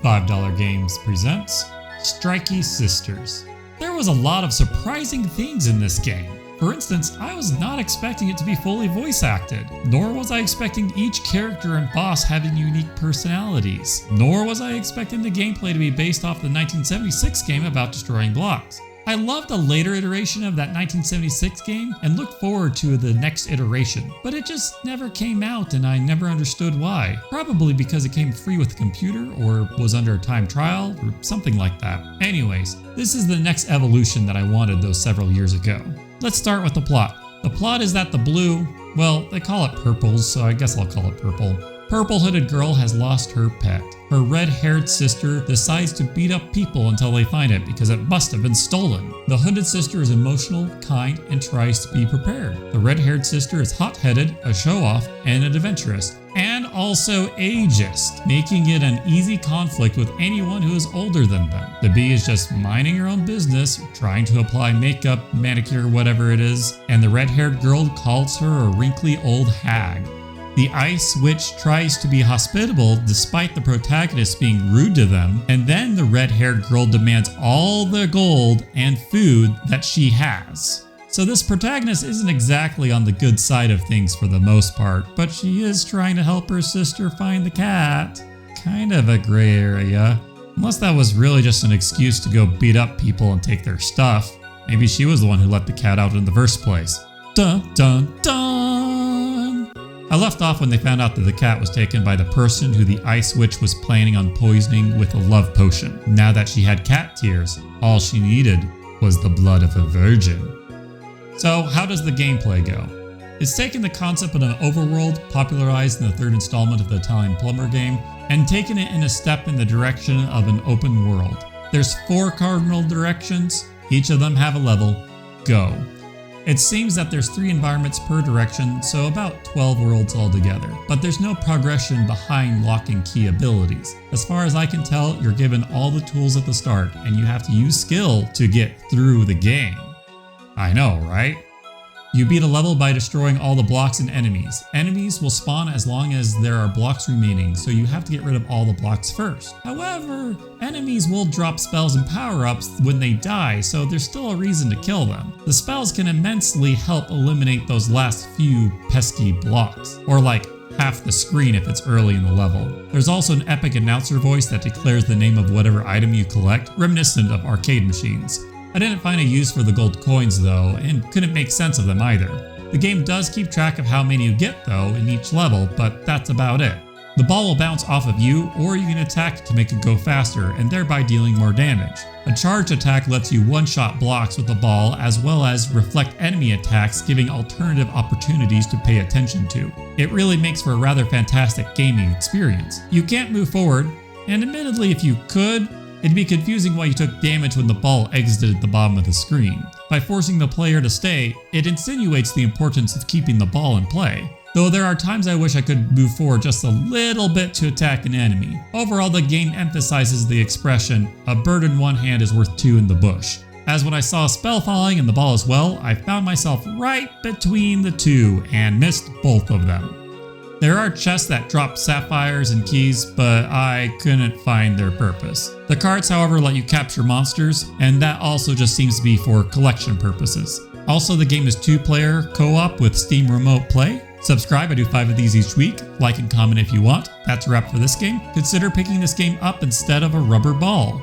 $5 Games presents Strikey Sisters. There was a lot of surprising things in this game. For instance, I was not expecting it to be fully voice acted, nor was I expecting each character and boss having unique personalities, nor was I expecting the gameplay to be based off the 1976 game about destroying blocks. I loved the later iteration of that 1976 game and looked forward to the next iteration, but it just never came out and I never understood why. Probably because it came free with the computer or was under a time trial or something like that. Anyways, this is the next evolution that I wanted those several years ago. Let's start with the plot. The plot is that the blue, well, they call it purples, so I guess I'll call it purple. Purple-hooded girl has lost her pet. Her red-haired sister decides to beat up people until they find it because it must have been stolen. The hooded sister is emotional, kind, and tries to be prepared. The red-haired sister is hot-headed, a show-off, and an adventurous, and also ageist, making it an easy conflict with anyone who is older than them. The bee is just minding her own business, trying to apply makeup, manicure, whatever it is, and the red-haired girl calls her a wrinkly old hag. The Ice Witch tries to be hospitable despite the protagonist being rude to them, and then the red-haired girl demands all the gold and food that she has. So this protagonist isn't exactly on the good side of things for the most part, but she is trying to help her sister find the cat. Kind of a gray area. Unless that was really just an excuse to go beat up people and take their stuff. Maybe she was the one who let the cat out in the first place. Dun dun dun! I left off when they found out that the cat was taken by the person who the Ice Witch was planning on poisoning with a love potion. Now that she had cat tears, all she needed was the blood of a virgin. So how does the gameplay go? It's taken the concept of an overworld popularized in the third installment of the Italian Plumber game and taken it in a step in the direction of an open world. There's 4 cardinal directions, each of them have a level. Go. It seems that there's 3 environments per direction, so about 12 worlds altogether, but there's no progression behind lock and key abilities. As far as I can tell, you're given all the tools at the start, and you have to use skill to get through the game. I know, right? You beat a level by destroying all the blocks and enemies. Enemies will spawn as long as there are blocks remaining, so you have to get rid of all the blocks first. However, enemies will drop spells and power-ups when they die, so there's still a reason to kill them. The spells can immensely help eliminate those last few pesky blocks, or like half the screen if it's early in the level. There's also an epic announcer voice that declares the name of whatever item you collect, reminiscent of arcade machines. I didn't find a use for the gold coins though, and couldn't make sense of them either. The game does keep track of how many you get though in each level, but that's about it. The ball will bounce off of you, or you can attack to make it go faster and thereby dealing more damage. A charged attack lets you one-shot blocks with the ball as well as reflect enemy attacks, giving alternative opportunities to pay attention to. It really makes for a rather fantastic gaming experience. You can't move forward, and admittedly if you could, it'd be confusing why you took damage when the ball exited the bottom of the screen. By forcing the player to stay, it insinuates the importance of keeping the ball in play. Though there are times I wish I could move forward just a little bit to attack an enemy. Overall, the game emphasizes the expression, a bird in one hand is worth 2 in the bush. As when I saw a spell falling and the ball as well, I found myself right between the two and missed both of them. There are chests that drop sapphires and keys, but I couldn't find their purpose. The cards, however, let you capture monsters, and that also just seems to be for collection purposes. Also, the game is 2-player co-op with Steam Remote Play. Subscribe, I do 5 of these each week. Like and comment if you want. That's a wrap for this game. Consider picking this game up instead of a rubber ball.